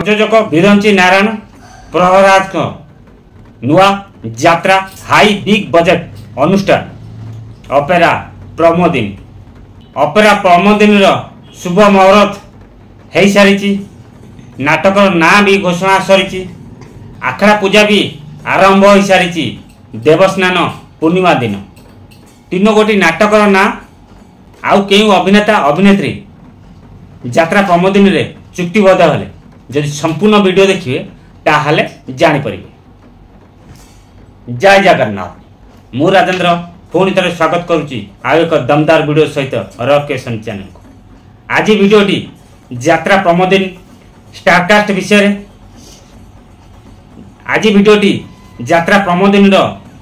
प्रयोजक विरंची नारायण प्रहराज नुआ यात्रा हाई बिग बजेट अनुष्ठान ऑपेरा प्रमोदिन ऑपेरा प्रमोदिन शुभ मुहूर्त हो सारी नाटक ना भी घोषणा सरी आखड़ा पूजा भी आरंभ हो सारी देवस्नान पूर्णिमा दिन तीन गोटी नाटकर ना आउ केउ अभिनेता अभिनेत्री यात्रा प्रमोदिन रे चुक्तिबद्ध हेले जदि संपूर्ण वीडियो देखिए ताहले जानीपर। जय जगन्नाथ मु राजेंद्र पुणी थे स्वागत करुच्ची आउ एक दमदार वीडियो सहित रॉक क्रिएशन चैनल को। आज वीडियोटी यात्रा प्रमोदिन स्टारकास्ट विषय आज वीडियोटी यात्रा प्रमोदिन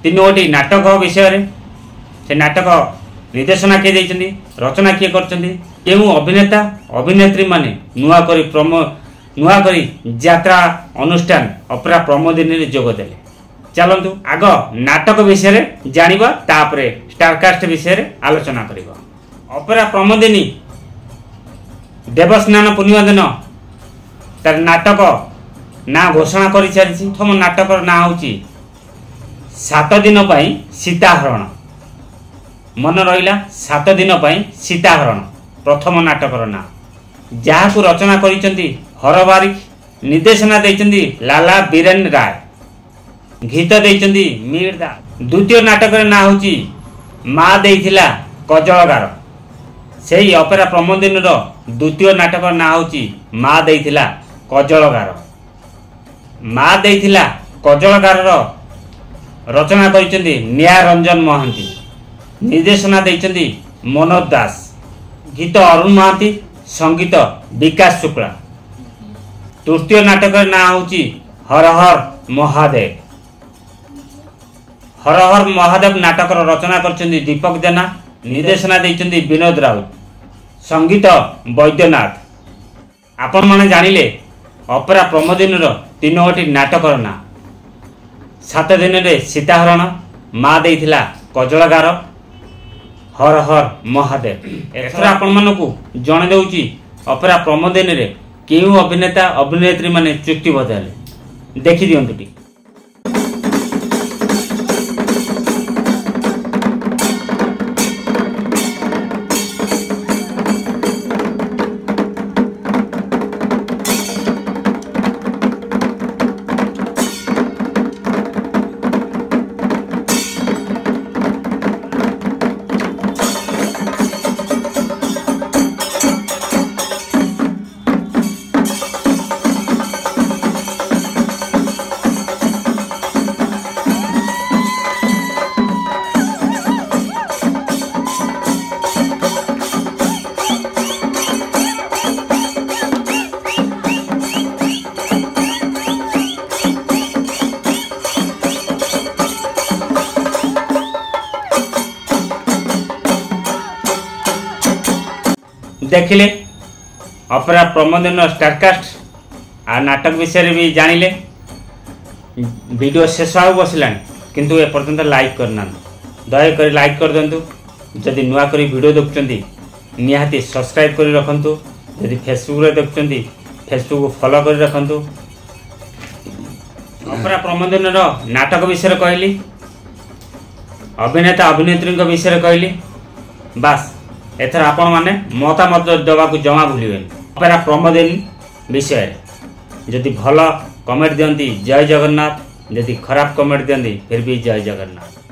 तीन गोटी नाटक विषय से नाटक निर्देशना किए देइछन्ती रचना किए करछन्ती केउ अभिनेता अभिनेत्री माने नुआ करी यात्रा अनुष्ठान ऑपेरा प्रमोदिन रे जोग देले। चलंतु आग नाटक विषय जानिबा तापरे स्टारकास्ट विषय आलोचना करिबा। ऑपेरा प्रमोदिनी देवस्नान पूर्णिमा दिन तार नाटक ना घोषणा करि सारिछि। प्रथम नाटक ना होछि 7 दिन पई सीताहरण मन रहिला 7 दिन पई सीताहरण प्रथम नाटकर ना जहाँ रचना करिसेंती हर बारिक निर्देशना देइसेंती लाला बीरेन राय गीत देइसेंती मीर दास। द्वितीय नाटक ना होची माँ देइथिला कजलगार सेही ऑपेरा प्रमोदिन द्वितीय नाटक ना होची माँ देइथिला कजलगार। माँ देइथिला कजलगार रचना करिसेंती न्याय रंजन महांती निर्देशना देइसेंती मनोज दास गीत अरुण महांती संगीत विकास शुक्ला। तृतीय नाटक ना होची हर हर महादेव। हर हर महादेव नाटक रचना करछन्ती दीपक जेना निर्देशना देइसेंती विनोद राउत संगीत वैद्यनाथ। आपण माने जानिले ऑपेरा प्रमोदिन तीन गोटी नाटकर ना 7 दिन रे सीताहरण माँ देइथिला कजलगार हर हर महादेव। एथर आपण मानकु जणे देउची ऑपेरा प्रमोदिन रे केउ अभिनेता अभिनेत्री माने चुक्तिबद्ध हेले देखि दियंतु टी। देखिले ऑपेरा प्रमोदिन स्टारकास्ट आ नाटक विषय भी जानिले। वीडियो शेष हो बसलानी किंतु ए पर्यंत लाइक करना दयाकोरी लाइक कर दिंतु। जदि नुआ करी वीडियो देखुंती निहाती सब्सक्राइब कर रखंतु। जदि फेसबुक रे देखुंती फेसबुक को फॉलो कर रखंतु। ऑपेरा प्रमोदिन नाटक विषय कहली अभिनेता अभिनेत्री विषय कहली बास एथर आपण माने मतामत देवा को जमा भूलिबेन। ऑपेरा प्रमोदिन विषय जदि भल कमेंट दियंती जय जगन्नाथ जदि खराब कमेंट दियंती फिर भी जय जगन्नाथ।